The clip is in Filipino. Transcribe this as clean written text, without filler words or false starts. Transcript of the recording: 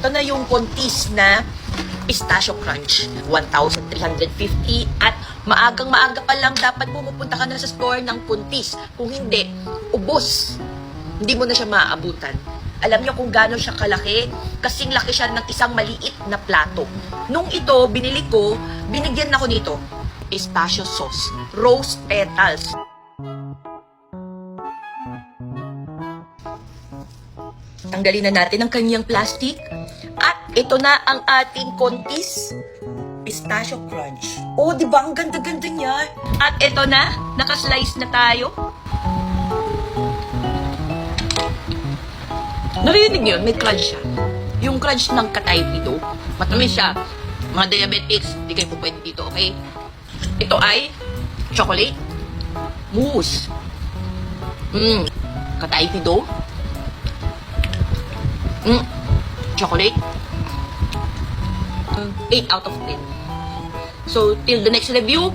ito na yung kontis na pistachio crunch. 1,350 at maagang-maaga pa lang dapat pumupunta ka na sa store ng puntis. Kung hindi, ubos. Hindi mo na siya maaabutan. Alam niyo kung gaano siya kalaki? Kasing laki siya ng isang maliit na plato. Nung ito, binili ko, binigyan ako nito. Pistachio sauce. Rose petals. Tanggalin na natin ang kanyang plastic. At ito na ang ating kontis pistachio crunch. Oh, di ba? Ang ganda-ganda niya. At ito na, nakaslice na tayo. Narinig niyo yun? May crunch siya. Yung crunch ng kataypido. Matamis siya. Mga diabetics, di kayo po pwede dito, okay? Ito ay chocolate mousse. Kataypido. Chocolate. 8 out of 10. So, till the next review,